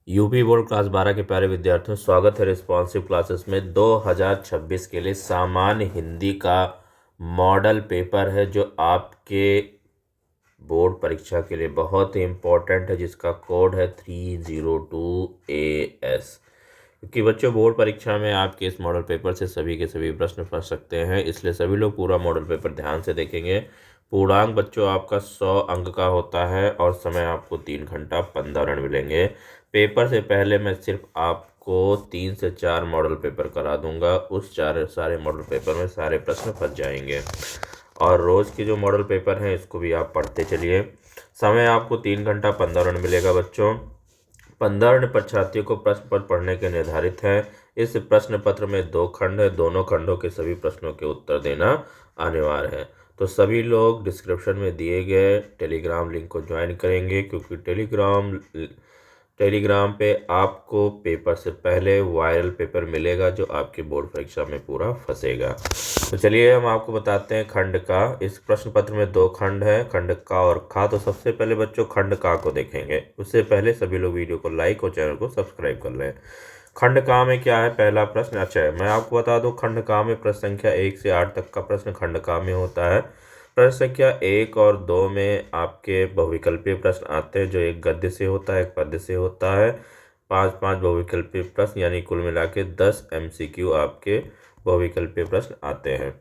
UP board class 12 के प्यारे विद्यार्थियों, स्वागत है रिस्पॉन्सिव क्लासेस में। 2026 के लिए सामान्य हिंदी का मॉडल पेपर है जो आपके बोर्ड परीक्षा के लिए बहुत ही इम्पोर्टेंट है, जिसका कोड है 302AS। क्योंकि बच्चों, बोर्ड परीक्षा में आपके इस मॉडल पेपर से सभी के सभी प्रश्न फंस सकते हैं, इसलिए सभी लोग पूरा मॉडल पेपर ध्यान से देखेंगे। पूर्णांक बच्चों आपका 100 अंक का होता है और समय आपको 3 घंटा 15 मिनट मिलेंगे। पेपर से पहले मैं सिर्फ आपको 3 से 4 मॉडल पेपर करा दूंगा, उस सारे मॉडल पेपर में सारे प्रश्न फंस जाएंगे। और रोज़ के जो मॉडल पेपर हैं इसको भी आप पढ़ते चलिए। समय आपको 3 घंटा 15 मिनट मिलेगा बच्चों। 15 मिनट परीक्षार्थियों को प्रश्न पत्र पढ़ने के निर्धारित है। इस प्रश्न पत्र में 2 खंड है, दोनों खंडों के सभी प्रश्नों के उत्तर देना अनिवार्य है। तो सभी लोग डिस्क्रिप्शन में दिए गए टेलीग्राम लिंक को ज्वाइन करेंगे, क्योंकि टेलीग्राम पे आपको पेपर से पहले वायरल पेपर मिलेगा जो आपके बोर्ड परीक्षा में पूरा फंसेगा। तो चलिए हम आपको बताते हैं खंड का। इस प्रश्न पत्र में 2 खंड है, खंड का और खा। तो सबसे पहले बच्चों खंड का को देखेंगे, उससे पहले सभी लोग वीडियो को लाइक और चैनल को सब्सक्राइब कर लें। खंड का में क्या है, पहला प्रश्न। अच्छा है, मैं आपको बता दूं, खंड का में प्रश्न संख्या 1 से 8 तक का प्रश्न खंड का में होता है। प्रश्न संख्या 1 और 2 में आपके बहुविकल्पीय प्रश्न आते हैं, जो एक गद्य से होता है, एक पद्य से होता है। 5 बहुविकल्पीय प्रश्न, यानी कुल मिला के 10 MCQ आपके बहुविकल्पीय प्रश्न आते हैं।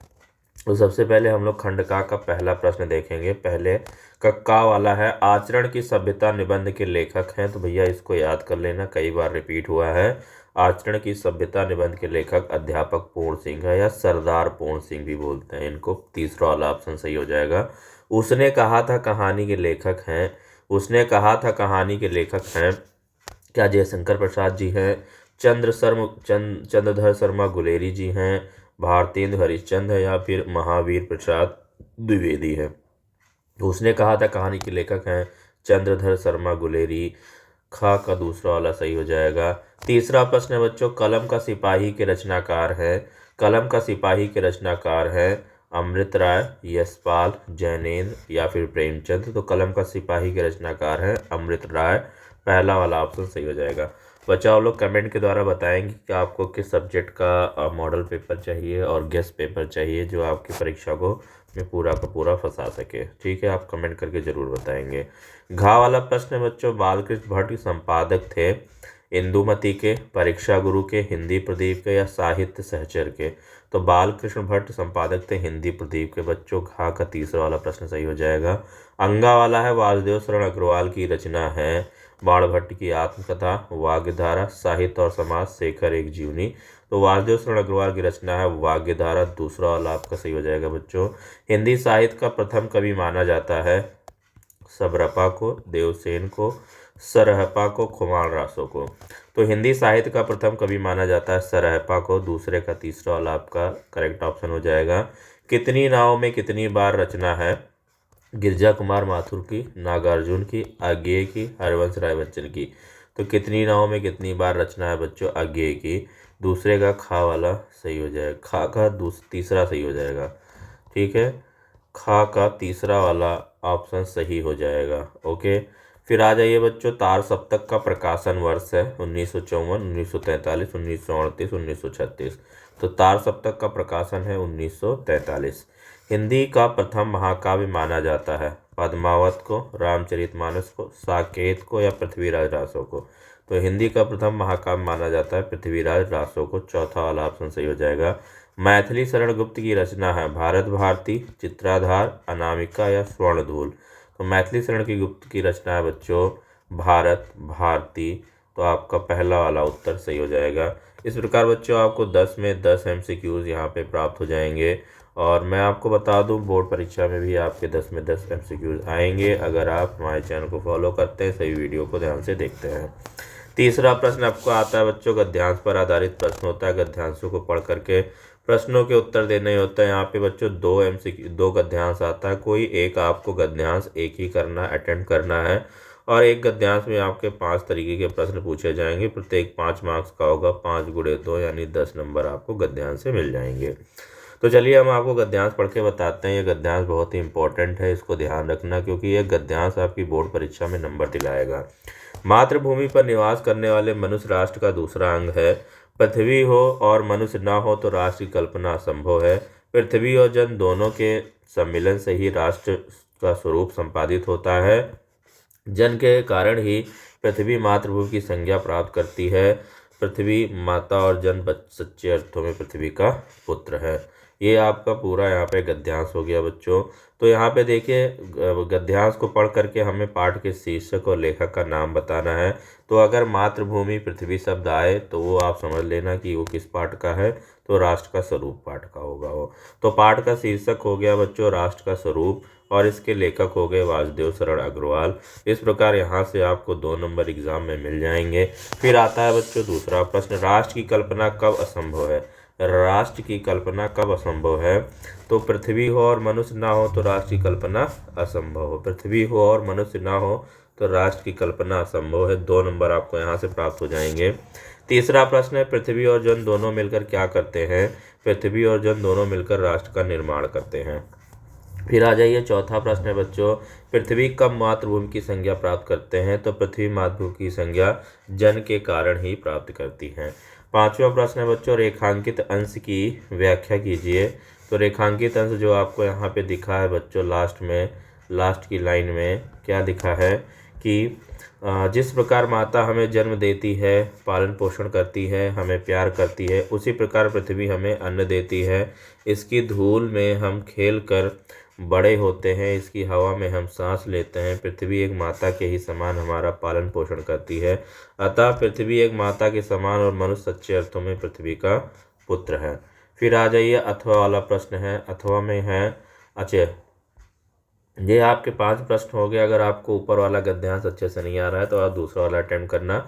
तो सबसे पहले हम लोग खंड का पहला प्रश्न देखेंगे। पहले का वाला है, आचरण की सभ्यता निबंध के लेखक हैं। तो भैया इसको याद कर लेना, कई बार रिपीट हुआ है। आचरण की सभ्यता निबंध के लेखक अध्यापक पूर्ण सिंह है, या सरदार पूर्ण सिंह भी बोलते हैं इनको। तीसरा वाला ऑप्शन सही हो जाएगा। उसने कहा था कहानी के लेखक हैं। उसने कहा था कहानी के लेखक हैं क्या जयशंकर प्रसाद जी हैं, चंद्रधर शर्मा गुलेरी जी हैं, भारतेंदु हरिश्चंद्र है, या फिर महावीर प्रसाद द्विवेदी है। तो उसने कहा था कहानी के लेखक हैं चंद्रधर शर्मा गुलेरी। खा का दूसरा वाला सही हो जाएगा। तीसरा प्रश्न है बच्चों, कलम का सिपाही के रचनाकार है। कलम का सिपाही के रचनाकार है अमृत राय, यशपाल, जैनेन्द्र, या फिर प्रेमचंद। तो कलम का सिपाही के रचनाकार है अमृत राय। पहला वाला ऑप्शन सही हो जाएगा। बच्चा आप लोग कमेंट के द्वारा बताएंगे कि आपको किस सब्जेक्ट का मॉडल पेपर चाहिए और गेस्ट पेपर चाहिए, जो आपकी परीक्षा को में पूरा का पूरा फंसा सके। ठीक है, आप कमेंट करके ज़रूर बताएंगे। घा वाला प्रश्न है बच्चों, बालकृष्ण भट्ट संपादक थे इंदुमती के, परीक्षा गुरु के, हिंदी प्रदीप के, या साहित्य सहचर के। तो बालकृष्ण भट्ट संपादक थे हिंदी प्रदीप के बच्चों। घा का तीसरा वाला प्रश्न सही हो जाएगा। अंगा वाला है, वासुदेव शरण अग्रवाल की रचना है बाणभट्ट की आत्मकथा, वाग्धारा, साहित्य और समाज, शेखर एक जीवनी। तो वासुदेव शरण अग्रवाल की रचना है वाग्धारा। दूसरा वाला आपका सही हो जाएगा बच्चों। हिंदी साहित्य का प्रथम कवि माना जाता है सबरपा को, देवसेन को, सरहपा को, खुमार रासो को। तो हिंदी साहित्य का प्रथम कवि माना जाता है सरहपा को। दूसरे का तीसरा वाला आपका करेक्ट ऑप्शन हो जाएगा। कितनी नाव में कितनी बार रचना है गिरजा कुमार माथुर की, नागार्जुन की, आज्ञेय की, हरिवंश राय बच्चन की। तो कितनी नाव में कितनी बार रचना है बच्चों आज्ञेय की। दूसरे का खा वाला सही हो जाएगा। खा का तीसरा सही हो जाएगा। ठीक है, खा का तीसरा वाला ऑप्शन सही हो जाएगा। ओके, फिर आ जाइए बच्चों, तार सप्तक का प्रकाशन वर्ष है 1954, 1943, 1938, 1936। तो तार सप्तक का प्रकाशन है 1943। हिंदी का प्रथम महाकाव्य माना जाता है पद्मावत को, रामचरितमानस को, साकेत को, या पृथ्वीराज रासो को। तो हिंदी का प्रथम महाकाव्य माना जाता है पृथ्वीराज रासो को। चौथा वाला ऑप्शन सही हो जाएगा। मैथिली शरण गुप्त की रचना है भारत भारती, चित्राधार, अनामिका, या स्वर्णधूल। तो मैथिली शरण की गुप्त की रचना है बच्चों भारत भारती। तो आपका पहला वाला उत्तर सही हो जाएगा। इस प्रकार बच्चों आपको 10 में 10 MCQs यहाँ पे प्राप्त हो जाएंगे। और मैं आपको बता दूं, बोर्ड परीक्षा में भी आपके 10 में 10 MCQs आएंगे, अगर आप हमारे चैनल को फॉलो करते हैं, सही वीडियो को ध्यान से देखते हैं। तीसरा प्रश्न आपको आता है बच्चों, गद्यांश पर आधारित प्रश्न होता है। गद्यांशों को पढ़ करके प्रश्नों के उत्तर देने होता है। यहाँ पे बच्चों 2 गद्यांश आता है। कोई एक आपको गद्यांश एक ही करना अटेम्प्ट करना है, और एक गद्यांश में आपके 5 तरीके के प्रश्न पूछे जाएंगे। प्रत्येक 5 मार्क्स का होगा। 5 गुणे 2 यानी 10 नंबर आपको गद्यांश से मिल जाएंगे। तो चलिए हम आपको गद्यांश पढ़ के बताते हैं। ये गद्यांश बहुत ही इंपॉर्टेंट है, इसको ध्यान रखना, क्योंकि ये गद्यांश आपकी बोर्ड परीक्षा में नंबर दिलाएगा। मातृभूमि पर निवास करने वाले मनुष्य राष्ट्र का दूसरा अंग है। पृथ्वी हो और मनुष्य न हो तो राष्ट्र की कल्पना असंभव है। पृथ्वी और जन दोनों के सम्मिलन से ही राष्ट्र का स्वरूप संपादित होता है। जन के कारण ही पृथ्वी मातृभूमि की संज्ञा प्राप्त करती है। पृथ्वी माता और जन सच्चे अर्थों में पृथ्वी का पुत्र है। ये आपका पूरा यहाँ पे गद्यांश हो गया बच्चों। तो यहाँ पे देखिए गद्यांश को पढ़ करके हमें पाठ के शीर्षक और लेखक का नाम बताना है। तो अगर मातृभूमि पृथ्वी शब्द आए तो वो आप समझ लेना कि वो किस पाठ का है, तो राष्ट्र का स्वरूप पाठ का होगा वो। तो पाठ का शीर्षक हो गया बच्चों राष्ट्र का स्वरूप, और इसके लेखक हो गए वासुदेव शरण अग्रवाल। इस प्रकार यहाँ से आपको 2 नंबर एग्जाम में मिल जाएंगे। फिर आता है बच्चों दूसरा प्रश्न, राष्ट्र की कल्पना कब असंभव है। राष्ट्र की कल्पना कब असंभव है। तो पृथ्वी हो और मनुष्य ना हो तो राष्ट्र की कल्पना असंभव हो। पृथ्वी हो और मनुष्य ना हो तो राष्ट्र की कल्पना असंभव है। 2 नंबर आपको यहाँ से प्राप्त हो जाएंगे। तीसरा प्रश्न है, पृथ्वी और जन दोनों मिलकर क्या करते हैं। पृथ्वी और जन दोनों मिलकर राष्ट्र का निर्माण करते हैं। फिर आ जाइए चौथा प्रश्न है बच्चों, पृथ्वी कब मातृभूमि की संज्ञा प्राप्त करते हैं। तो पृथ्वी मातृभूमि की संज्ञा जन के कारण ही प्राप्त करती है। पांचवा प्रश्न है बच्चों, रेखांकित अंश की व्याख्या कीजिए। तो रेखांकित अंश जो आपको यहाँ पे दिखा है बच्चों लास्ट की लाइन में क्या दिखा है कि जिस प्रकार माता हमें जन्म देती है, पालन पोषण करती है, हमें प्यार करती है, उसी प्रकार पृथ्वी हमें अन्न देती है। इसकी धूल में हम खेल कर बड़े होते हैं, इसकी हवा में हम सांस लेते हैं। पृथ्वी एक माता के ही समान हमारा पालन पोषण करती है। अतः पृथ्वी एक माता के समान और मनुष्य सच्चे अर्थों में पृथ्वी का पुत्र है। फिर आ जाइए अथवा वाला प्रश्न है। अथवा में है, अच्छा ये आपके 5 प्रश्न हो गए। अगर आपको ऊपर वाला गद्यांश अच्छे से नहीं आ रहा है तो आप दूसरा वाला अटेम्प्ट करना,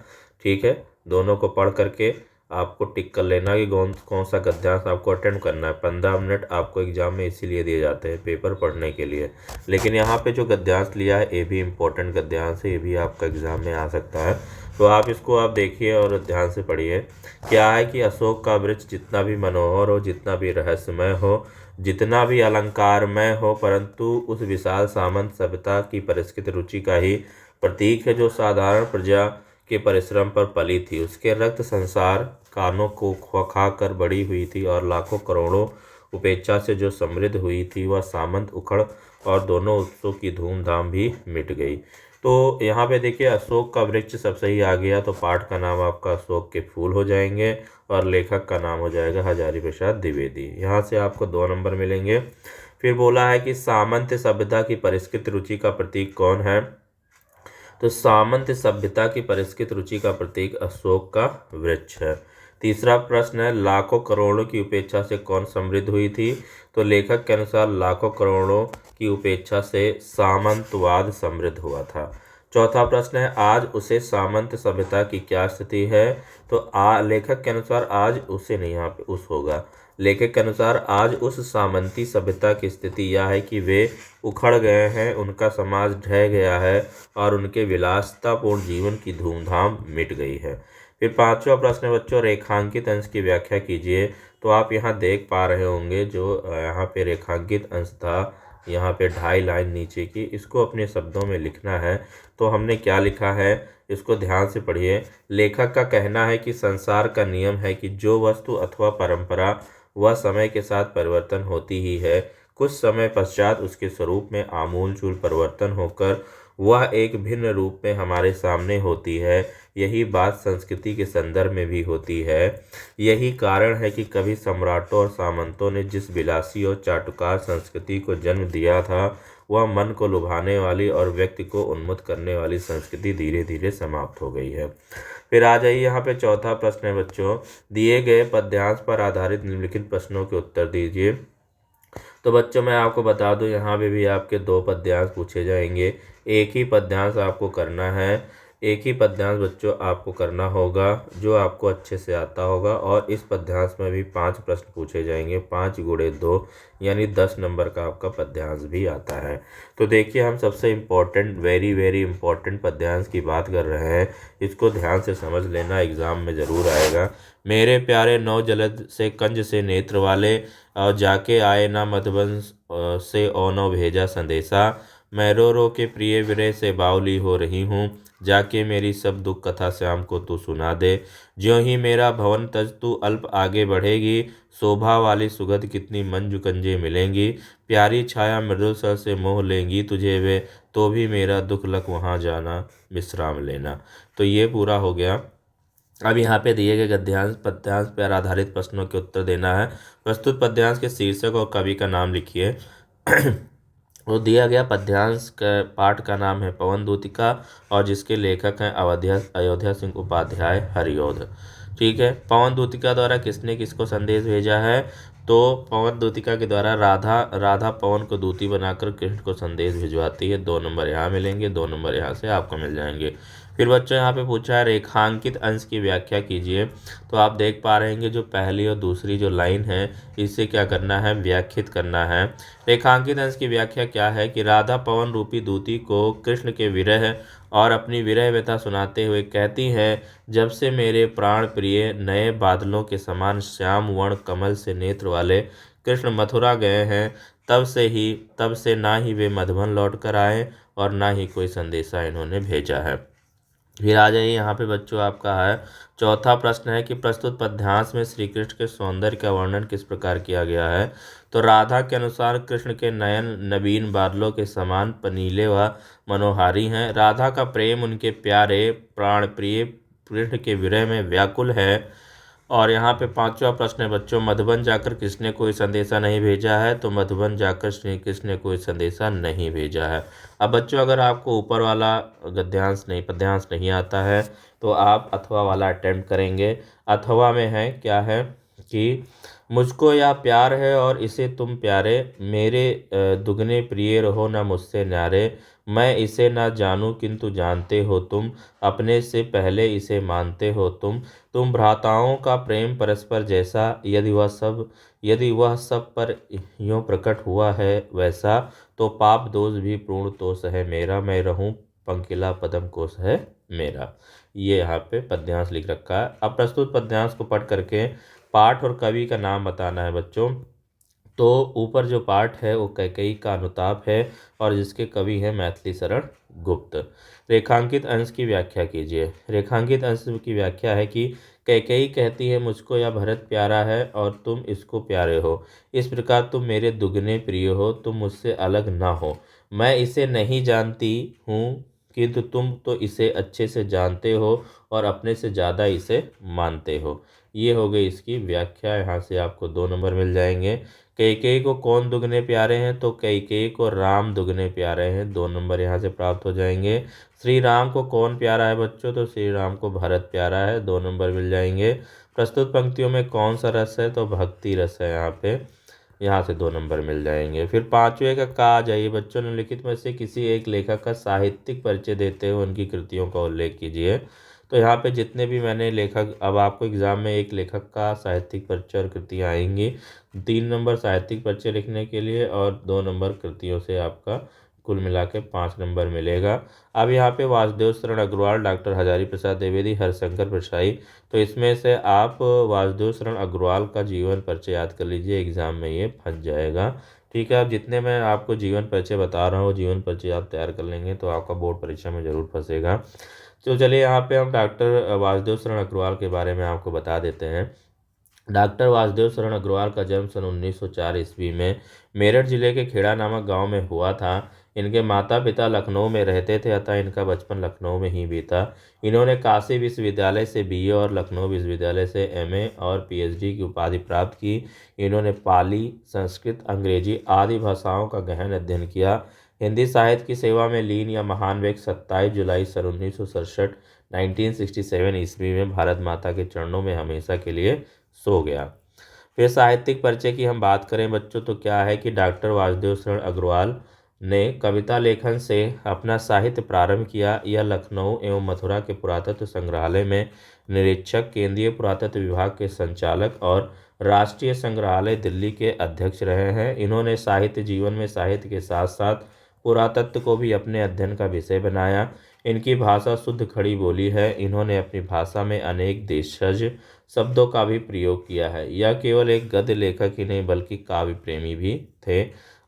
ठीक है। दोनों को पढ़ करके आपको टिक कर लेना कि कौन सा गद्यांश आपको अटेम्प्ट करना है। 15 मिनट आपको एग्जाम में इसीलिए दिए जाते हैं, पेपर पढ़ने के लिए। लेकिन यहाँ पे जो गद्यांश लिया है ये भी इम्पोर्टेंट गद्यांश है, ये भी आपका एग्जाम में आ सकता है। तो आप इसको आप देखिए और ध्यान से पढ़िए। क्या है कि अशोक का वृक्ष जितना भी मनोहर हो, जितना भी रहस्यमय हो, जितना भी अलंकारमय हो, परंतु उस विशाल सामंत सभ्यता की परिष्कृत रुचि का ही प्रतीक है, जो साधारण प्रजा के परिश्रम पर पली थी। उसके रक्त संसार कानों को खा कर बड़ी हुई थी और लाखों करोड़ों उपेक्षा से जो समृद्ध हुई थी, वह सामंत उखड़ और दोनों उत्सव की धूमधाम भी मिट गई। तो यहाँ पे देखिए अशोक का वृक्ष सबसे ही आ गया, तो पाठ का नाम आपका अशोक के फूल हो जाएंगे और लेखक का नाम हो जाएगा हजारी प्रसाद द्विवेदी। यहाँ से आपको 2 नंबर मिलेंगे। फिर बोला है कि सामंत सभ्यता की परिष्कृत रुचि का प्रतीक कौन है। तो सामंत सभ्यता की परिष्कृत रुचि का प्रतीक अशोक का वृक्ष है। तीसरा प्रश्न है, लाखों करोड़ों की उपेक्षा से कौन समृद्ध हुई थी। तो लेखक के अनुसार लाखों करोड़ों की उपेक्षा से सामंतवाद समृद्ध हुआ था। चौथा प्रश्न है, आज उसे सामंत सभ्यता की क्या स्थिति है। तो लेखक के अनुसार आज उसे नहीं, यहाँ पे उस होगा। लेखक के अनुसार आज उस सामंती सभ्यता की स्थिति यह है कि वे उखड़ गए हैं, उनका समाज ढह गया है और उनके विलासितापूर्ण जीवन की धूमधाम मिट गई है। फिर 5वां प्रश्न है बच्चों, रेखांकित अंश की व्याख्या कीजिए। तो आप यहाँ देख पा रहे होंगे जो यहाँ पे रेखांकित अंश था, यहाँ पे 2.5 लाइन नीचे की, इसको अपने शब्दों में लिखना है। तो हमने क्या लिखा है इसको ध्यान से पढ़िए। लेखक का कहना है कि संसार का नियम है कि जो वस्तु अथवा परंपरा वह समय के साथ परिवर्तन होती ही है, कुछ समय पश्चात उसके स्वरूप में आमूलचूल परिवर्तन होकर वह एक भिन्न रूप में हमारे सामने होती है। यही बात संस्कृति के संदर्भ में भी होती है। यही कारण है कि कभी सम्राटों और सामंतों ने जिस विलासी और चाटुकार संस्कृति को जन्म दिया था, वह मन को लुभाने वाली और व्यक्ति को उन्मुक्त करने वाली संस्कृति धीरे धीरे समाप्त हो गई है। फिर आ जाइए यहाँ पे चौथा प्रश्न है बच्चों, दिए गए पद्यांश पर आधारित निम्नलिखित प्रश्नों के उत्तर दीजिए। तो बच्चों मैं आपको बता दूं यहाँ पे भी आपके 2 पद्यांश पूछे जाएंगे। एक ही पद्यांश आपको करना है, एक ही पद्यांश बच्चों आपको करना होगा जो आपको अच्छे से आता होगा। और इस पद्यांश में भी 5 प्रश्न पूछे जाएंगे, 5 गुणे 2 यानी 10 नंबर का आपका पद्यांश भी आता है। तो देखिए हम सबसे इम्पोर्टेंट वेरी वेरी इम्पोर्टेंट पद्यांश की बात कर रहे हैं, इसको ध्यान से समझ लेना, एग्ज़ाम में ज़रूर आएगा। मेरे प्यारे नौ जलद से कंज से नेत्र वाले, और जाके आए ना मधुबन से ओनो भेजा संदेशा। मैं रो रो के प्रिय विरह से बावली हो रही हूँ, जाके मेरी सब दुख कथा श्याम को तू सुना दे। ज्यों ही मेरा भवन तज तू अल्प आगे बढ़ेगी, शोभा वाली सुगंध कितनी मंजू कंजे मिलेंगी। प्यारी छाया मृदुल सर से मोह लेंगी तुझे वे, तो भी मेरा दुख लग वहाँ जाना विश्राम लेना। तो ये पूरा हो गया। अब यहाँ पे दिए गए गद्यांश पद्यांश पर आधारित प्रश्नों के उत्तर देना है। प्रस्तुत पद्यांश के शीर्षक और कवि का नाम लिखिए। वो दिया गया पद्यांश का पाठ का नाम है पवन दूतिका, और जिसके लेखक हैं अयोध्या सिंह उपाध्याय हरिऔध। ठीक है, पवन दूतिका द्वारा किसने किसको संदेश भेजा है? तो पवन दूतिका के द्वारा राधा पवन को दूती बनाकर कृष्ण को संदेश भिजवाती है। 2 नंबर यहाँ मिलेंगे, 2 नंबर यहाँ से आपको मिल जाएंगे। फिर बच्चों यहाँ पे पूछा है रेखांकित अंश की व्याख्या कीजिए। तो आप देख पा रहे हैं कि जो पहली और दूसरी जो लाइन है इससे क्या करना है, व्याख्यात करना है। रेखांकित अंश की व्याख्या क्या है कि राधा पवन रूपी दूती को कृष्ण के विरह और अपनी विरह व्यथा सुनाते हुए कहती हैं, जब से मेरे प्राण प्रिय नए बादलों के समान श्याम वर्ण कमल से नेत्र वाले कृष्ण मथुरा गए हैं, तब से ना ही वे मधुबन लौट कर आए और ना ही कोई संदेशा इन्होंने भेजा है। फिर आ जाइए यहाँ पे बच्चों, आपका है चौथा प्रश्न है कि प्रस्तुत पद्यांश में श्री कृष्ण के सौंदर्य का वर्णन किस प्रकार किया गया है? तो राधा के अनुसार कृष्ण के नयन नवीन बादलों के समान पनीले व मनोहारी हैं। राधा का प्रेम उनके प्यारे प्राण प्रिय कृष्ण के विरह में व्याकुल है। और यहाँ पे पांचवा प्रश्न है बच्चों, मधुबन जाकर किसने कोई संदेशा नहीं भेजा है? तो मधुबन जाकर श्री कृष्ण ने कोई संदेशा नहीं भेजा है। अब बच्चों अगर आपको ऊपर वाला पद्यांश नहीं आता है तो आप अथवा वाला अटेम्प्ट करेंगे। अथवा में है क्या है कि मुझको या प्यार है और इसे तुम प्यारे, मेरे दुगने प्रिय रहो न मुझसे न्यारे। मैं इसे ना जानूं किंतु जानते हो तुम, अपने से पहले इसे मानते हो तुम भ्राताओं का प्रेम परस्पर जैसा, यदि वह सब पर यूं प्रकट हुआ है वैसा, तो पाप दोष भी पूर्ण तोष है मेरा, मैं रहूं पंकिला पदम कोश है मेरा। ये यहाँ पे पद्यांश लिख रखा है। अब प्रस्तुत पद्यांश को पढ़ करके पाठ और कवि का नाम बताना है बच्चों। तो ऊपर जो पाठ है वो कैकेयी का अनुताप है और जिसके कवि हैं मैथिली शरण गुप्त। रेखांकित अंश की व्याख्या कीजिए। रेखांकित अंश की व्याख्या है कि कैकेयी कहती है मुझको यह भरत प्यारा है और तुम इसको प्यारे हो, इस प्रकार तुम मेरे दुगने प्रिय हो, तुम मुझसे अलग ना हो। मैं इसे नहीं जानती हूँ किंतु तुम तो इसे अच्छे से जानते हो और अपने से ज़्यादा इसे मानते हो। ये हो गई इसकी व्याख्या। यहाँ से आपको 2 नंबर मिल जाएंगे। कैकेयी को कौन दुगने प्यारे हैं? तो कैकेयी को राम दुगने प्यारे हैं। 2 नंबर यहाँ से प्राप्त हो जाएंगे। श्री राम को कौन प्यारा है बच्चों? तो श्री राम को भरत प्यारा है। 2 नंबर मिल जाएंगे। प्रस्तुत पंक्तियों में कौन सा रस है? तो भक्ति रस है यहाँ पे। यहाँ से 2 नंबर मिल जाएंगे। फिर पांचवे का आ जाइए बच्चों, निम्नलिखित में से किसी एक लेखक का साहित्यिक परिचय देते हुए उनकी कृतियों का उल्लेख कीजिए। तो यहाँ पे जितने भी मैंने लेखक, अब आपको एग्जाम में एक लेखक का साहित्यिक परिचय और कृतियाँ आएंगी। 3 नंबर साहित्यिक परिचय लिखने के लिए और 2 नंबर कृतियों से आपका कुल मिला के 5 नंबर मिलेगा। अब यहाँ पे वासुदेव शरण अग्रवाल, डॉक्टर हजारी प्रसाद द्विवेदी, हरशंकर प्रसाई, तो इसमें से आप वासुदेव शरण अग्रवाल का जीवन परिचय याद कर लीजिए, एग्जाम में ये फंस जाएगा। ठीक है, अब जितने मैं आपको जीवन परिचय बता रहा हूँ, जीवन परिचय आप तैयार कर लेंगे तो आपका बोर्ड परीक्षा में ज़रूर फंसेगा। तो चलिए यहाँ पे हम डॉक्टर वासुदेव शरण अग्रवाल के बारे में आपको बता देते हैं। डॉक्टर वासुदेव शरण अग्रवाल का जन्म सन 1904 ईस्वी में मेरठ जिले के खेड़ा नामक गांव में हुआ था। इनके माता पिता लखनऊ में रहते थे अतः इनका बचपन लखनऊ में ही बीता। इन्होंने काशी विश्वविद्यालय से बीए और लखनऊ विश्वविद्यालय से एमए और पीएचडी की उपाधि प्राप्त की। इन्होंने पाली, संस्कृत, अंग्रेजी आदि भाषाओं का गहन अध्ययन किया। हिंदी साहित्य की सेवा में लीन या महान व्यक्ति 27 जुलाई सन 1967 ईस्वी में भारत माता के चरणों में हमेशा के लिए सो गया। फिर साहित्यिक परिचय की हम बात करें बच्चों तो क्या है कि डॉक्टर वासुदेव शरण अग्रवाल ने कविता लेखन से अपना साहित्य प्रारंभ किया। यह लखनऊ एवं मथुरा के पुरातत्व संग्रहालय में निरीक्षक, केंद्रीय पुरातत्व विभाग के संचालक और राष्ट्रीय संग्रहालय दिल्ली के अध्यक्ष रहे हैं। इन्होंने साहित्य जीवन में साहित्य के साथ साथ पुरातत्व को भी अपने अध्ययन का विषय बनाया। इनकी भाषा शुद्ध खड़ी बोली है। इन्होंने अपनी भाषा में अनेक देशज शब्दों का भी प्रयोग किया है। यह केवल एक गद्य लेखक ही नहीं बल्कि काव्य प्रेमी भी थे।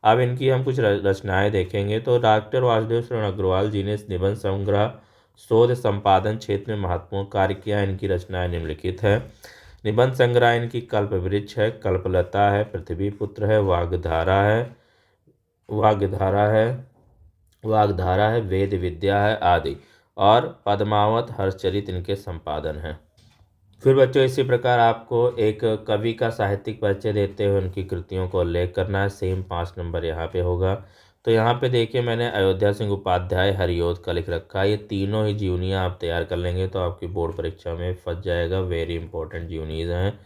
अब इनकी हम कुछ रचनाएं देखेंगे तो डॉक्टर वासुदेव शरण अग्रवाल जी ने निबंध संग्रह शोध संपादन क्षेत्र में महत्वपूर्ण कार्य किया। इनकी रचनाएं निम्नलिखित है। निबंध संग्रह इनकी कल्प वृक्ष है, कल्पलता है, पृथ्वी पुत्र है, वाग्धारा है, वाग्धारा है, वाग्धारा है, वेद विद्या है आदि, और पद्मावत हर्षचरित इनके संपादन हैं। फिर बच्चों इसी प्रकार आपको एक कवि का साहित्यिक परिचय देते हुए उनकी कृतियों को उल्लेख करना है। सेम 5 नंबर यहाँ पे होगा। तो यहाँ पे देखिए मैंने अयोध्या सिंह उपाध्याय हरिऔध का लिख रखा है। ये तीनों ही जीवनियाँ आप तैयार कर लेंगे तो आपकी बोर्ड परीक्षा में फंस जाएगा। वेरी इंपॉर्टेंट जीवनीज हैं।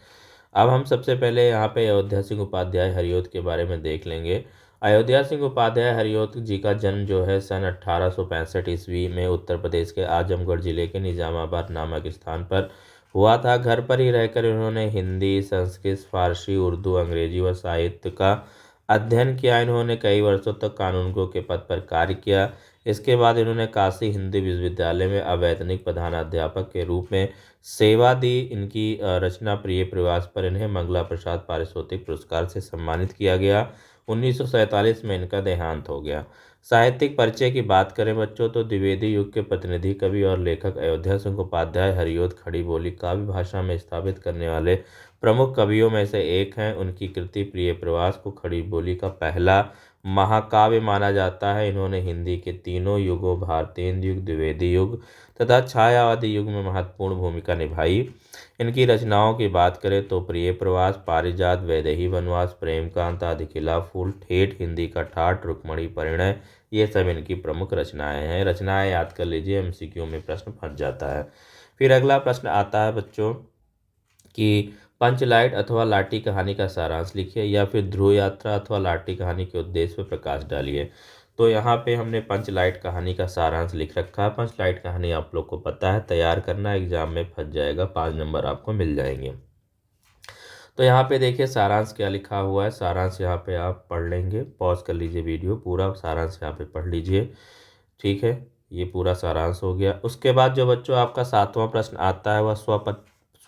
अब हम सबसे पहले यहाँ पे अयोध्या सिंह उपाध्याय हरिऔध के बारे में देख लेंगे। अयोध्या सिंह उपाध्याय हरिऔध जी का जन्म जो है सन 1865 ईस्वी में उत्तर प्रदेश के आजमगढ़ जिले के निजामाबाद नामक स्थान पर हुआ था। घर पर ही रहकर इन्होंने हिंदी, संस्कृत, फारसी, उर्दू, अंग्रेजी व साहित्य का अध्ययन किया। इन्होंने कई वर्षों तक कानूनगो के पद पर कार्य किया। इसके बाद इन्होंने काशी हिंदी विश्वविद्यालय में अवैतनिक प्रधानाध्यापक के रूप में सेवा दी। इनकी रचना प्रिय प्रवास पर इन्हें मंगला प्रसाद पारितोषिक पुरस्कार से सम्मानित किया गया। 1947 में इनका देहांत हो गया। साहित्यिक परिचय की बात करें बच्चों तो द्विवेदी युग के प्रतिनिधि कवि और लेखक अयोध्या सिंह उपाध्याय हरिऔध खड़ी बोली काव्य भाषा में स्थापित करने वाले प्रमुख कवियों में से एक हैं। उनकी कृति प्रिय प्रवास को खड़ी बोली का पहला महाकाव्य माना जाता है। इन्होंने हिंदी के तीनों युगों भारतेंदु युग, द्विवेदी युग तथा छायावादी युग में महत्वपूर्ण भूमिका निभाई। इनकी रचनाओं की बात करें तो प्रिय प्रवास, पारिजात, वैदेही वनवास, प्रेमकांत, आदि खिला फूल, ठेठ, हिंदी का ठाठ, रुक्मणी परिणय, ये सब इनकी प्रमुख रचनाएं हैं। रचनाएं याद कर लीजिए, एमसीक्यू में प्रश्न फंस जाता है। फिर अगला प्रश्न आता है बच्चों कि पंचलाइट अथवा लाठी कहानी का सारांश लिखिए या फिर ध्रुव यात्रा अथवा लाठी कहानी के उद्देश्य पर प्रकाश डालिए। तो यहाँ पे हमने पंचलाइट कहानी का सारांश लिख रखा है। पंचलाइट कहानी आप लोग को पता है, तैयार करना, एग्जाम में फंस जाएगा, 5 नंबर आपको मिल जाएंगे। तो यहाँ पे देखिए सारांश क्या लिखा हुआ है। सारांश यहाँ पे आप पढ़ लेंगे, पॉज कर लीजिए वीडियो, पूरा सारांश यहाँ पे पढ़ लीजिए। ठीक है, ये पूरा सारांश हो गया। उसके बाद जो बच्चों आपका 7वां प्रश्न आता है वह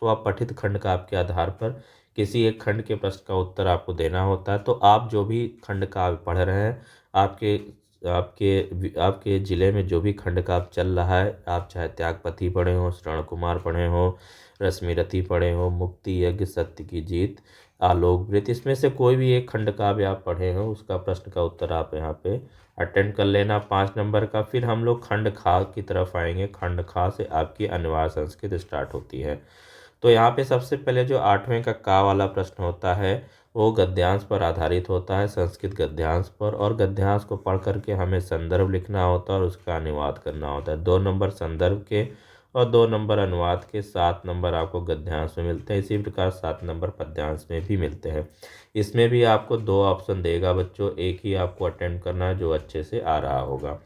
स्वपठित खंड का आपके आधार पर किसी एक खंड के प्रश्न का उत्तर आपको देना होता है। तो आप जो भी खंड का आप पढ़ रहे हैं, आपके आपके आपके ज़िले में जो भी खंड का आप चल रहा है, आप चाहे त्यागपति पढ़े हो, श्रवण कुमार पढ़े हो, रश्मिरथी पढ़े हो, मुक्ति यज्ञ, सत्य की जीत, आलोक वृत्त, इसमें से कोई भी एक खंड काव्य आप पढ़े हो उसका प्रश्न का उत्तर आप यहाँ पे अटेंड कर लेना, 5 नंबर का। फिर हम लोग खंड खा की तरफ आएंगे। खंड खा से आपकी अनिवार्य संस्कृत स्टार्ट होती है। तो यहाँ पे सबसे पहले जो 8वें का का वाला प्रश्न होता है वो गद्यांश पर आधारित होता है, संस्कृत गद्यांश पर, और गद्यांश को पढ़ करके हमें संदर्भ लिखना होता है और उसका अनुवाद करना होता है। 2 नंबर संदर्भ के और 2 नंबर अनुवाद के, 7 नंबर आपको गद्यांश में मिलते हैं। इसी प्रकार 7 नंबर पद्यांश में भी मिलते हैं। इसमें भी आपको 2 ऑप्शन देगा बच्चों, एक ही आपको अटेम्प्ट करना है जो अच्छे से आ रहा होगा।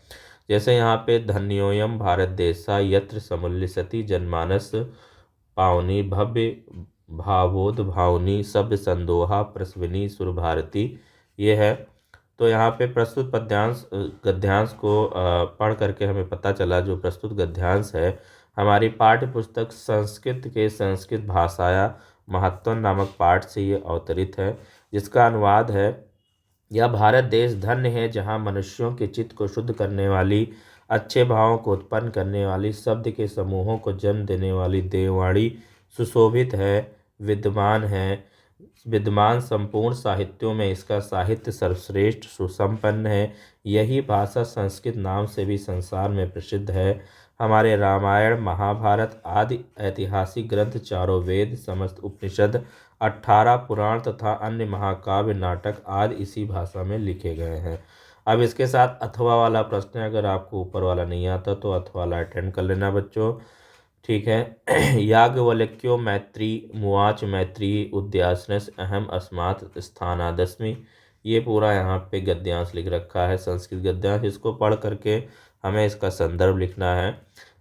जैसे यहाँ पे धन्योयम भारत देशा यत्र समुल्लिसति जनमानस पावनी भव्य भावोद भावनी सभ्य संदोहा प्रसविनी सुर भारती, ये है। तो यहाँ पे प्रस्तुत पद्यांश गद्यांश को पढ़ करके हमें पता चला जो प्रस्तुत गद्यांश है हमारी पाठ्य पुस्तक संस्कृत के संस्कृत भाषाया महत्व नामक पाठ से ये अवतरित है, जिसका अनुवाद है, यह भारत देश धन्य है जहाँ मनुष्यों के चित्त को शुद्ध करने वाली, अच्छे भावों को उत्पन्न करने वाली, शब्द के समूहों को जन्म देने वाली देववाणी सुशोभित है, विद्यमान संपूर्ण साहित्यों में इसका साहित्य सर्वश्रेष्ठ सुसंपन्न है। यही भाषा संस्कृत नाम से भी संसार में प्रसिद्ध है। हमारे रामायण, महाभारत आदि ऐतिहासिक ग्रंथ, चारों वेद, समस्त उपनिषद, 18 पुराण तथा अन्य महाकाव्य, नाटक आदि इसी भाषा में लिखे गए हैं। अब इसके साथ अथवा वाला प्रश्न है, अगर आपको ऊपर वाला नहीं आता तो अथवा वाला अटेंड कर लेना बच्चों। ठीक है। याज्ञवल्क्यो मैत्री मुवाच मैत्री उद्यासनस अहम अस्मात् स्थानादस्मि, ये पूरा यहाँ पे गद्यांश लिख रखा है, संस्कृत गद्यांश। इसको पढ़ करके हमें इसका संदर्भ लिखना है।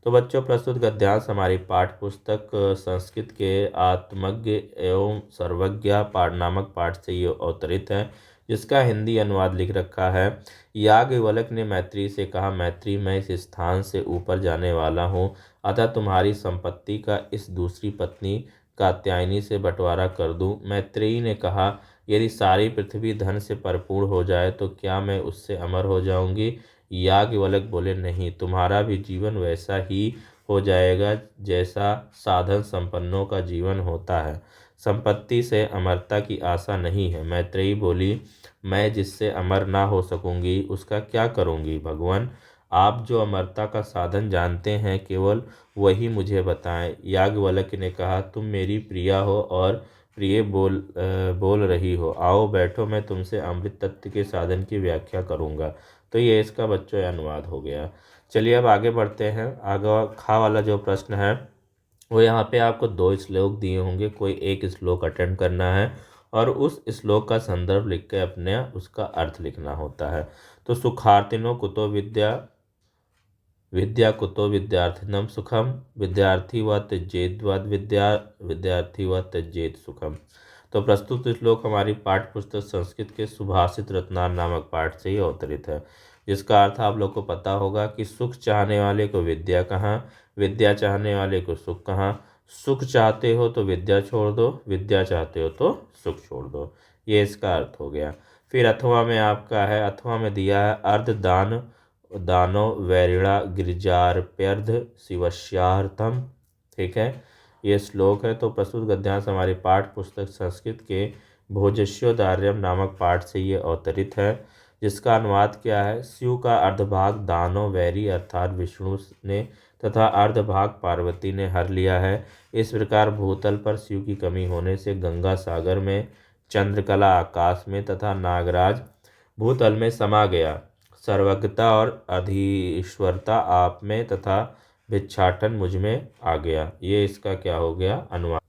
तो बच्चों प्रस्तुत गद्यांश हमारी पाठ्य पुस्तक संस्कृत के आत्मज्ञ एवं सर्वज्ञ पाठ नामक पाठ से ये अवतरित है, जिसका हिंदी अनुवाद लिख रखा है। याज्ञवल्क्य ने मैत्री से कहा, मैत्री मैं इस स्थान से ऊपर जाने वाला हूँ, अतः तुम्हारी संपत्ति का इस दूसरी पत्नी कात्यायनी से बंटवारा कर दूँ। मैत्रेयी ने कहा, यदि सारी पृथ्वी धन से परिपूर्ण हो जाए तो क्या मैं उससे अमर हो जाऊंगी। याज्ञवल्क्य बोले, नहीं, तुम्हारा भी जीवन वैसा ही हो जाएगा जैसा साधन संपन्नों का जीवन होता है। संपत्ति से अमरता की आशा नहीं है। मैत्रेयी बोली, मैं जिससे अमर ना हो सकूंगी उसका क्या करूंगी भगवान? आप जो अमरता का साधन जानते हैं केवल वही मुझे बताएं। याज्ञवल्क्य ने कहा, तुम मेरी प्रिया हो और प्रिय बोल रही हो। आओ बैठो, मैं तुमसे अमृत तत्व के साधन की व्याख्या करूंगा। तो ये इसका बच्चों अनुवाद हो गया। चलिए अब आगे बढ़ते हैं। आगे खा वाला जो प्रश्न है वो यहाँ पे आपको 2 श्लोक दिए होंगे, कोई एक श्लोक अटेंड करना है और उस श्लोक का संदर्भ लिख के अपने उसका अर्थ लिखना होता है। तो सुखार्थिनो कुतो विद्या, विद्या कुतो विद्यार्थिनम सुखम, विद्यार्थी व त्यजेद्वद विद्या, विद्यार्थी व त्यजेत सुखम। तो प्रस्तुत श्लोक हमारी पाठ्य पुस्तक संस्कृत के सुभाषित रत्नार नामक पाठ से ही अवतरित है, जिसका अर्थ आप लोग को पता होगा कि सुख चाहने वाले को विद्या कहाँ, विद्या चाहने वाले को सुख कहाँ। सुख चाहते हो तो विद्या छोड़ दो, विद्या चाहते हो तो सुख छोड़ दो। ये इसका अर्थ हो गया। फिर अथवा में आपका है, अथवा में दिया है अर्ध दान दानो वैरिणा गिरिजार्प्यर्ध शिवस्यार्थम। ठीक है, ये श्लोक है। तो प्रस्तुत गद्यांश हमारी पाठ्य पुस्तक संस्कृत के भोजस्योदार्यम नामक पाठ से ये अवतरित है, जिसका अनुवाद क्या है? शिव का अर्धभाग दानो वैरी अर्थात विष्णु ने तथा अर्धभाग पार्वती ने हर लिया है। इस प्रकार भूतल पर शिव की कमी होने से गंगा सागर में, चंद्रकला आकाश में तथा नागराज भूतल में समा गया। सर्वज्ञता और अधीश्वरता आप में तथा भिक्षाटन मुझ में आ गया। ये इसका क्या हो गया? अनुवाद।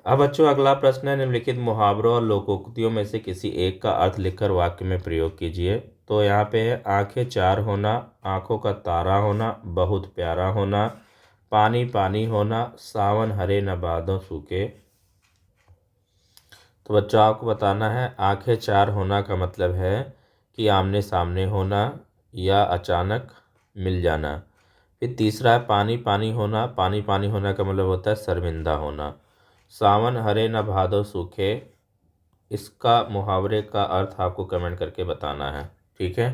अब बच्चों अगला प्रश्न है, निम्नलिखित मुहावरों और लोकोक्तियों में से किसी एक का अर्थ लिखकर वाक्य में प्रयोग कीजिए। तो यहाँ पे है, आंखें चार होना, आंखों का तारा होना, बहुत प्यारा होना, पानी पानी होना, सावन हरे न बादों सूखे। तो बच्चों आपको बताना है, आंखें चार होना का मतलब है कि आमने सामने होना या अचानक मिल जाना। फिर तीसरा है पानी पानी होना, पानी पानी होना का मतलब होता है शर्मिंदा होना। सावन हरे न भादो सूखे, इसका मुहावरे का अर्थ आपको कमेंट करके बताना है। ठीक है,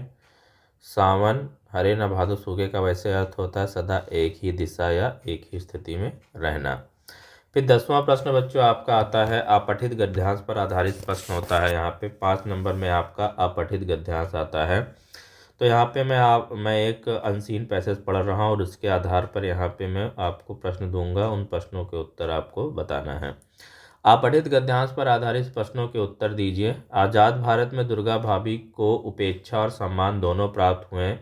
सावन हरे न भादो सूखे का वैसे अर्थ होता है सदा एक ही दिशा या एक ही स्थिति में रहना। फिर 10वां प्रश्न बच्चों आपका आता है, अपठित गद्यांश पर आधारित प्रश्न होता है। यहाँ पे 5 नंबर में आपका अपठित गद्यांश आता है। तो यहाँ पे मैं एक अनसीन पैसेज पढ़ रहा हूँ और उसके आधार पर यहाँ पे मैं आपको प्रश्न दूंगा, उन प्रश्नों के उत्तर आपको बताना है। अपठित गद्यांश पर आधारित प्रश्नों के उत्तर दीजिए। आज़ाद भारत में दुर्गा भाभी को उपेक्षा और सम्मान दोनों प्राप्त हुए।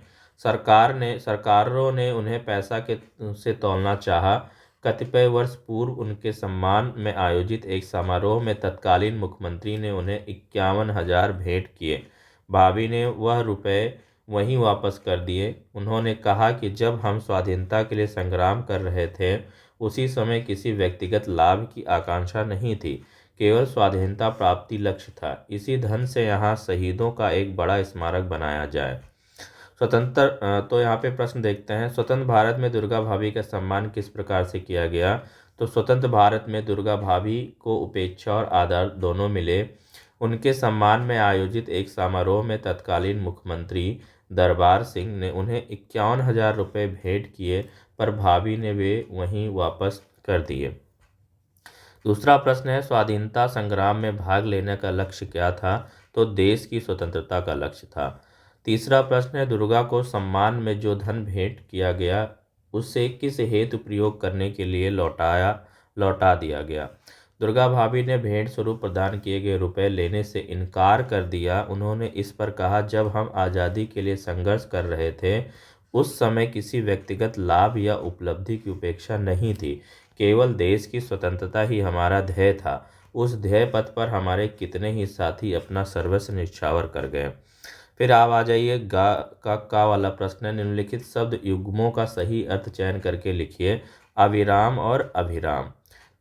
सरकारों ने उन्हें पैसा के से तौलना चाहा। कतिपय वर्ष पूर्व उनके सम्मान में आयोजित एक समारोह में तत्कालीन मुख्यमंत्री ने उन्हें 51,000 भेंट किए। भाभी ने वह रुपए वहीं वापस कर दिए। उन्होंने कहा कि जब हम स्वाधीनता के लिए संग्राम कर रहे थे उसी समय किसी व्यक्तिगत लाभ की आकांक्षा नहीं थी, केवल स्वाधीनता प्राप्ति लक्ष्य था। इसी धन से यहाँ शहीदों का एक बड़ा स्मारक बनाया जाए। तो यहाँ पे प्रश्न देखते हैं, स्वतंत्र भारत में दुर्गा भाभी का सम्मान किस प्रकार से किया गया? तो स्वतंत्र भारत में दुर्गा भाभी को उपेक्षा और आदर दोनों मिले। उनके सम्मान में आयोजित एक समारोह में तत्कालीन मुख्यमंत्री दरबार सिंह ने उन्हें 51,000 रुपये भेंट किए, पर भाभी ने वे वहीं वापस कर दिए। दूसरा प्रश्न है, स्वाधीनता संग्राम में भाग लेने का लक्ष्य क्या था? तो देश की स्वतंत्रता का लक्ष्य था। तीसरा प्रश्न है, दुर्गा को सम्मान में जो धन भेंट किया गया उससे किस हेतु प्रयोग करने के लिए लौटा दिया गया? दुर्गा भाभी ने भेंट स्वरूप प्रदान किए गए रुपए लेने से इनकार कर दिया। उन्होंने इस पर कहा, जब हम आज़ादी के लिए संघर्ष कर रहे थे उस समय किसी व्यक्तिगत लाभ या उपलब्धि की उपेक्षा नहीं थी, केवल देश की स्वतंत्रता ही हमारा ध्येय था। उस ध्येय पथ पर हमारे कितने ही साथी अपना सर्वस्व न्यौछावर कर गए। फिर आप आ जाइए का वाला प्रश्न है, निम्नलिखित शब्द युग्मों का सही अर्थ चयन करके लिखिए। अविराम और अभिराम।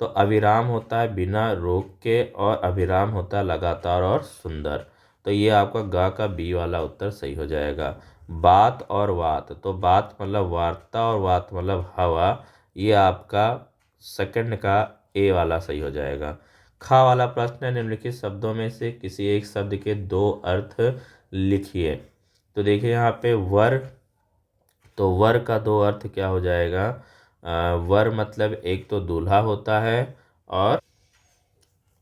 तो अविराम होता है बिना रोक के और अभिराम होता है लगातार और सुंदर। तो ये आपका गा का बी वाला उत्तर सही हो जाएगा। बात और वात, तो बात मतलब वार्ता और वात मतलब हवा, ये आपका सेकंड का ए वाला सही हो जाएगा। खा वाला प्रश्न है, निम्नलिखित शब्दों में से किसी एक शब्द के 2 अर्थ लिखिए। तो देखिए यहाँ पे वर तो वर का दो अर्थ क्या हो जाएगा? वर मतलब एक तो दूल्हा होता है,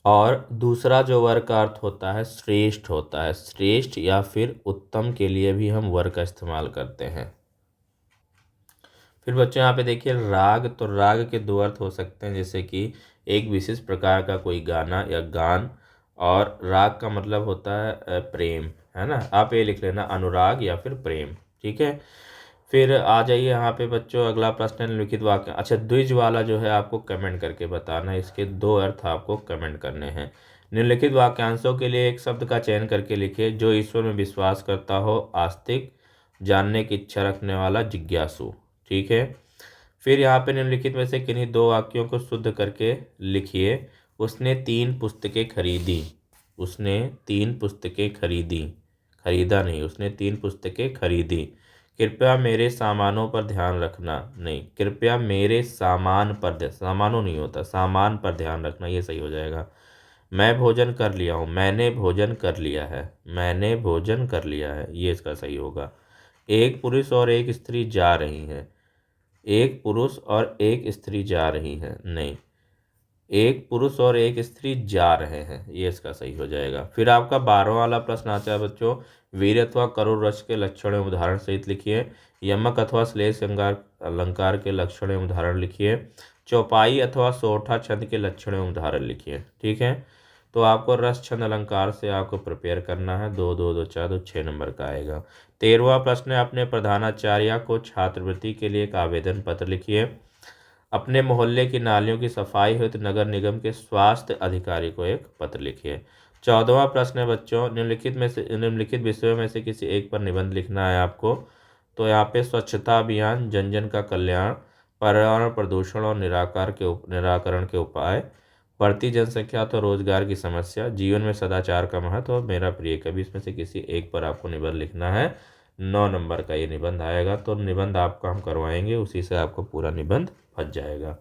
और दूसरा जो वर का अर्थ होता है श्रेष्ठ होता है। श्रेष्ठ या फिर उत्तम के लिए भी हम वर का इस्तेमाल करते हैं। फिर बच्चों यहाँ पे देखिए राग, तो राग के दो अर्थ हो सकते हैं, जैसे कि एक विशेष प्रकार का कोई गाना या गान, और राग का मतलब होता है प्रेम, है ना। आप ये लिख लेना, अनुराग या फिर प्रेम, ठीक है। फिर आ जाइए यहाँ पे बच्चों, अगला प्रश्न है निम्नलिखित वाक्य, अच्छा द्विज वाला जो है आपको कमेंट करके बताना है, इसके दो अर्थ आपको कमेंट करने हैं। निम्नलिखित वाक्यांशों के लिए एक शब्द का चयन करके लिखिए। जो ईश्वर में विश्वास करता हो, आस्तिक, जानने की इच्छा रखने वाला, जिज्ञासु, ठीक है। फिर यहाँ पे निम्नलिखित में से किन्हीं दो वाक्यों को शुद्ध करके लिखिए। उसने 3 पुस्तकें खरीदी। उसने 3 पुस्तकें खरीदी, खरीदा नहीं, उसने 3 पुस्तकें खरीदी। कृपया मेरे सामानों पर ध्यान रखना, नहीं, कृपया मेरे सामान पर, सामानों नहीं होता, सामान पर ध्यान रखना, ये सही हो जाएगा। मैं भोजन कर लिया हूँ, मैंने भोजन कर लिया है, मैंने भोजन कर लिया है, ये इसका सही होगा। एक पुरुष और एक स्त्री जा रही हैं। एक पुरुष और एक स्त्री जा रही हैं, नहीं, एक पुरुष और एक स्त्री जा रहे हैं, ये इसका सही हो जाएगा। फिर आपका 12वां वाला प्रश्न आता है बच्चों, वीर अथवा करुण रस के लक्षण एवं उदाहरण सहित लिखिए। यमक अथवा श्लेष अलंकार के लक्षण एवं उदाहरण लिखिए। चौपाई अथवा सोठा छंद के लक्षण एवं उदाहरण लिखिए, ठीक है। तो आपको रस छंद अलंकार से आपको प्रिपेयर करना है, 2 2 2 4 2 6 नंबर का आएगा। 13वां प्रश्न है, अपने प्रधानाचार्य को छात्रवृत्ति के लिए एक आवेदन पत्र लिखिए। अपने मोहल्ले की नालियों की सफाई हेतु नगर निगम के स्वास्थ्य अधिकारी को एक पत्र लिखिए। 14वां प्रश्न है बच्चों, निम्नलिखित विषयों में से किसी एक पर निबंध लिखना है आपको। तो यहाँ पे स्वच्छता अभियान, जन जन का कल्याण, पर्यावरण प्रदूषण और निराकरण के उपाय, बढ़ती जनसंख्या तो रोजगार की समस्या, जीवन में सदाचार का महत्व और मेरा प्रिय कवि, इसमें से किसी एक पर आपको निबंध लिखना है। 9 नंबर का ये निबंध आएगा। तो निबंध आपका हम करवाएंगे, उसी से आपको पूरा निबंध बच जाएगा।